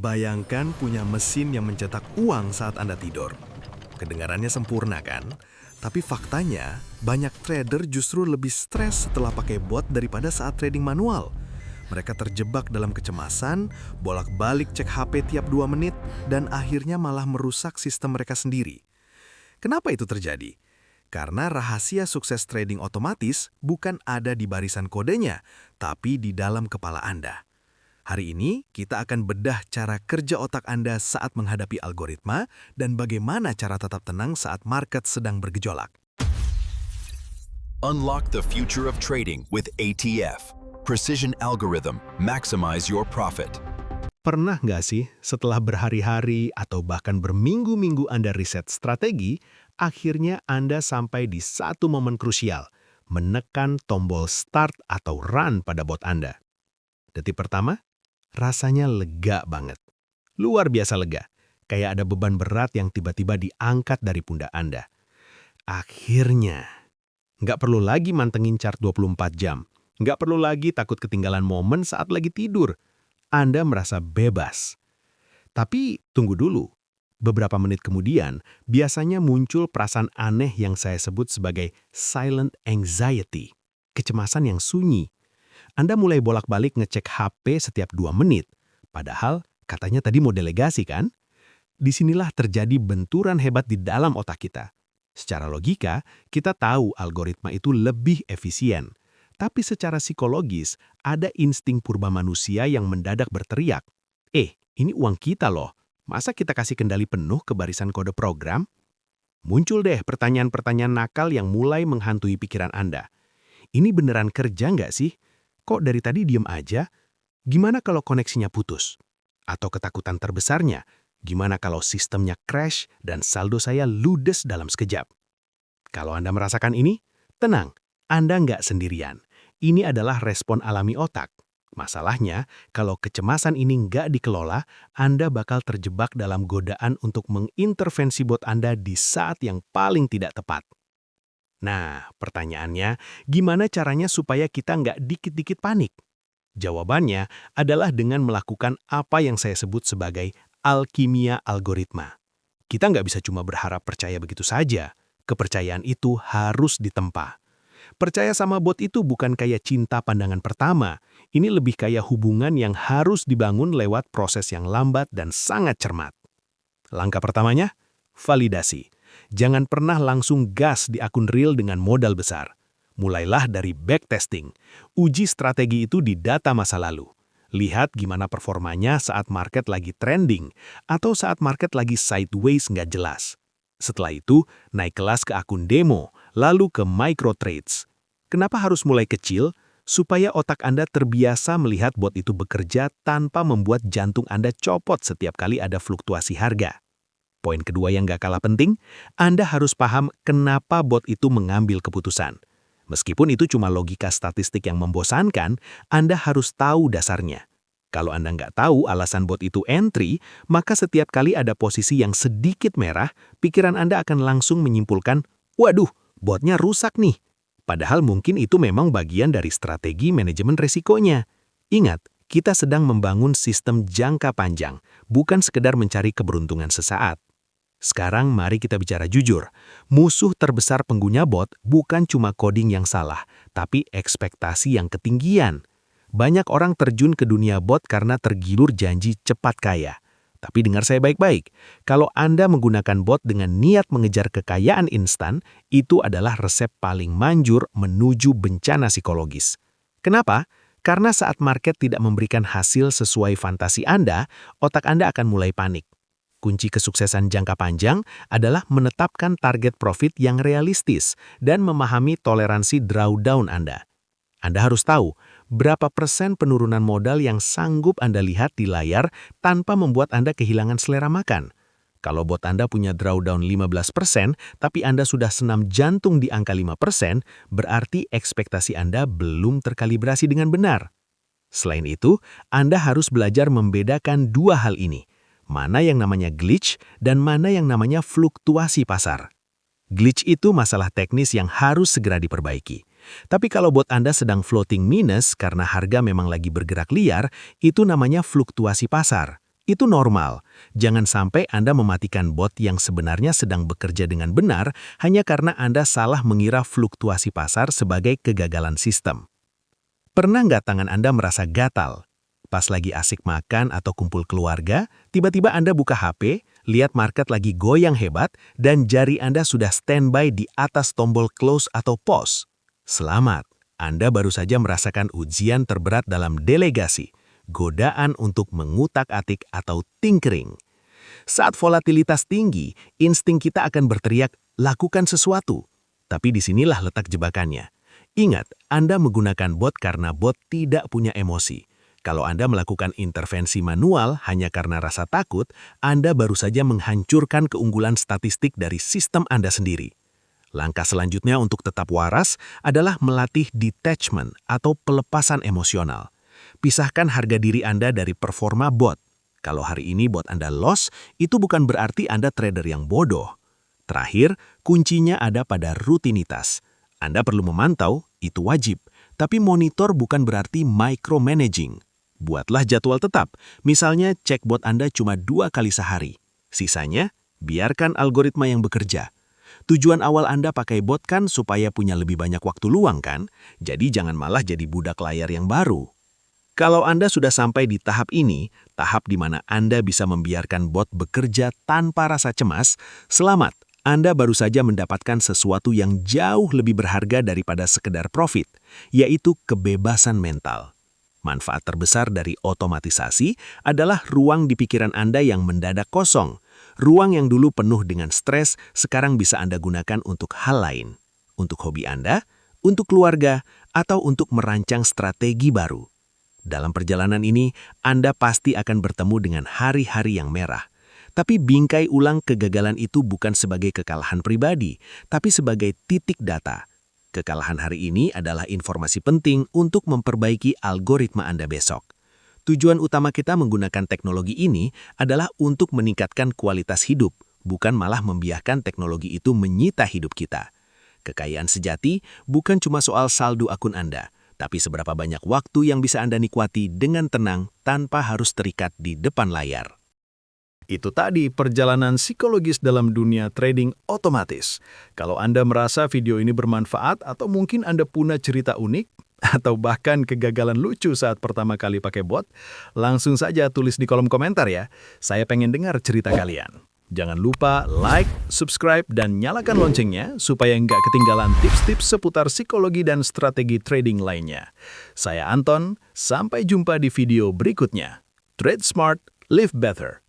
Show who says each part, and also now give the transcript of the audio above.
Speaker 1: Bayangkan punya mesin yang mencetak uang saat Anda tidur. Kedengarannya sempurna kan? Tapi faktanya, banyak trader justru lebih stres setelah pakai bot daripada saat trading manual. Mereka terjebak dalam kecemasan, bolak-balik cek HP tiap 2 menit, dan akhirnya malah merusak sistem mereka sendiri. Kenapa itu terjadi? Karena rahasia sukses trading otomatis bukan ada di barisan kodenya, tapi di dalam kepala Anda. Hari ini, kita akan bedah cara kerja otak Anda saat menghadapi algoritma dan bagaimana cara tetap tenang saat market sedang bergejolak.
Speaker 2: Unlock the future of trading with ATF. Precision algorithm. Maximize your profit.
Speaker 3: Pernah nggak sih setelah berhari-hari atau bahkan berminggu-minggu Anda riset strategi, akhirnya Anda sampai di satu momen krusial, menekan tombol start atau run pada bot Anda. Detik pertama, rasanya lega banget. Luar biasa lega, kayak ada beban berat yang tiba-tiba diangkat dari pundak Anda. Akhirnya, nggak perlu lagi mantengin chart 24 jam. Nggak perlu lagi takut ketinggalan momen saat lagi tidur. Anda merasa bebas. Tapi tunggu dulu. Beberapa menit kemudian, biasanya muncul perasaan aneh yang saya sebut sebagai silent anxiety. Kecemasan yang sunyi. Anda mulai bolak-balik ngecek HP setiap 2 menit. Padahal katanya tadi mau delegasi kan? Disinilah terjadi benturan hebat di dalam otak kita. Secara logika, kita tahu algoritma itu lebih efisien. Tapi secara psikologis, ada insting purba manusia yang mendadak berteriak. Ini uang kita loh. Masa kita kasih kendali penuh ke barisan kode program? Muncul deh pertanyaan-pertanyaan nakal yang mulai menghantui pikiran Anda. Ini beneran kerja nggak sih? Kok dari tadi diem aja? Gimana kalau koneksinya putus? Atau ketakutan terbesarnya, gimana kalau sistemnya crash dan saldo saya ludes dalam sekejap? Kalau Anda merasakan ini, tenang, Anda nggak sendirian. Ini adalah respon alami otak. Masalahnya, kalau kecemasan ini nggak dikelola, Anda bakal terjebak dalam godaan untuk mengintervensi bot Anda di saat yang paling tidak tepat. Nah, pertanyaannya, gimana caranya supaya kita nggak dikit-dikit panik? Jawabannya adalah dengan melakukan apa yang saya sebut sebagai alkimia algoritma. Kita nggak bisa cuma berharap percaya begitu saja. Kepercayaan itu harus ditempa. Percaya sama bot itu bukan kayak cinta pandangan pertama. Ini lebih kayak hubungan yang harus dibangun lewat proses yang lambat dan sangat cermat. Langkah pertamanya, validasi. Jangan pernah langsung gas di akun real dengan modal besar. Mulailah dari backtesting. Uji strategi itu di data masa lalu. Lihat gimana performanya saat market lagi trending atau saat market lagi sideways nggak jelas. Setelah itu, naik kelas ke akun demo, lalu ke micro trades. Kenapa harus mulai kecil? Supaya otak Anda terbiasa melihat bot itu bekerja tanpa membuat jantung Anda copot setiap kali ada fluktuasi harga. Poin kedua yang gak kalah penting, Anda harus paham kenapa bot itu mengambil keputusan. Meskipun itu cuma logika statistik yang membosankan, Anda harus tahu dasarnya. Kalau Anda nggak tahu alasan bot itu entry, maka setiap kali ada posisi yang sedikit merah, pikiran Anda akan langsung menyimpulkan, waduh, botnya rusak nih. Padahal mungkin itu memang bagian dari strategi manajemen resikonya. Ingat, kita sedang membangun sistem jangka panjang, bukan sekedar mencari keberuntungan sesaat. Sekarang mari kita bicara jujur. Musuh terbesar pengguna bot bukan cuma coding yang salah, tapi ekspektasi yang ketinggian. Banyak orang terjun ke dunia bot karena tergiur janji cepat kaya. Tapi dengar saya baik-baik, kalau Anda menggunakan bot dengan niat mengejar kekayaan instan, itu adalah resep paling manjur menuju bencana psikologis. Kenapa? Karena saat market tidak memberikan hasil sesuai fantasi Anda, otak Anda akan mulai panik. Kunci kesuksesan jangka panjang adalah menetapkan target profit yang realistis dan memahami toleransi drawdown Anda. Anda harus tahu berapa persen penurunan modal yang sanggup Anda lihat di layar tanpa membuat Anda kehilangan selera makan. Kalau bot Anda punya drawdown 15%, tapi Anda sudah senam jantung di angka 5%, berarti ekspektasi Anda belum terkalibrasi dengan benar. Selain itu, Anda harus belajar membedakan dua hal ini. Mana yang namanya glitch dan mana yang namanya fluktuasi pasar. Glitch itu masalah teknis yang harus segera diperbaiki. Tapi kalau bot Anda sedang floating minus karena harga memang lagi bergerak liar, itu namanya fluktuasi pasar. Itu normal. Jangan sampai Anda mematikan bot yang sebenarnya sedang bekerja dengan benar hanya karena Anda salah mengira fluktuasi pasar sebagai kegagalan sistem. Pernah nggak tangan Anda merasa gatal? Pas lagi asik makan atau kumpul keluarga, tiba-tiba Anda buka HP, lihat market lagi goyang hebat, dan jari Anda sudah standby di atas tombol close atau pause. Selamat, Anda baru saja merasakan ujian terberat dalam delegasi, godaan untuk mengutak-atik atau tinkering. Saat volatilitas tinggi, insting kita akan berteriak, lakukan sesuatu. Tapi disinilah letak jebakannya. Ingat, Anda menggunakan bot karena bot tidak punya emosi. Kalau Anda melakukan intervensi manual hanya karena rasa takut, Anda baru saja menghancurkan keunggulan statistik dari sistem Anda sendiri. Langkah selanjutnya untuk tetap waras adalah melatih detachment atau pelepasan emosional. Pisahkan harga diri Anda dari performa bot. Kalau hari ini bot Anda loss, itu bukan berarti Anda trader yang bodoh. Terakhir, kuncinya ada pada rutinitas. Anda perlu memantau, itu wajib. Tapi monitor bukan berarti micromanaging. Buatlah jadwal tetap, misalnya cek bot Anda cuma 2 kali sehari. Sisanya, biarkan algoritma yang bekerja. Tujuan awal Anda pakai bot kan supaya punya lebih banyak waktu luang kan? Jadi jangan malah jadi budak layar yang baru. Kalau Anda sudah sampai di tahap ini, tahap di mana Anda bisa membiarkan bot bekerja tanpa rasa cemas, selamat, Anda baru saja mendapatkan sesuatu yang jauh lebih berharga daripada sekedar profit, yaitu kebebasan mental. Manfaat terbesar dari otomatisasi adalah ruang di pikiran Anda yang mendadak kosong. Ruang yang dulu penuh dengan stres, sekarang bisa Anda gunakan untuk hal lain. Untuk hobi Anda, untuk keluarga, atau untuk merancang strategi baru. Dalam perjalanan ini, Anda pasti akan bertemu dengan hari-hari yang merah. Tapi bingkai ulang kegagalan itu bukan sebagai kekalahan pribadi, tapi sebagai titik data. Kekalahan hari ini adalah informasi penting untuk memperbaiki algoritma Anda besok. Tujuan utama kita menggunakan teknologi ini adalah untuk meningkatkan kualitas hidup, bukan malah membiarkan teknologi itu menyita hidup kita. Kekayaan sejati bukan cuma soal saldo akun Anda, tapi seberapa banyak waktu yang bisa Anda nikmati dengan tenang tanpa harus terikat di depan layar.
Speaker 1: Itu tadi perjalanan psikologis dalam dunia trading otomatis. Kalau Anda merasa video ini bermanfaat atau mungkin Anda punya cerita unik, atau bahkan kegagalan lucu saat pertama kali pakai bot, langsung saja tulis di kolom komentar ya. Saya pengen dengar cerita kalian. Jangan lupa like, subscribe, dan nyalakan loncengnya supaya nggak ketinggalan tips-tips seputar psikologi dan strategi trading lainnya. Saya Anton, sampai jumpa di video berikutnya. Trade smart, live better.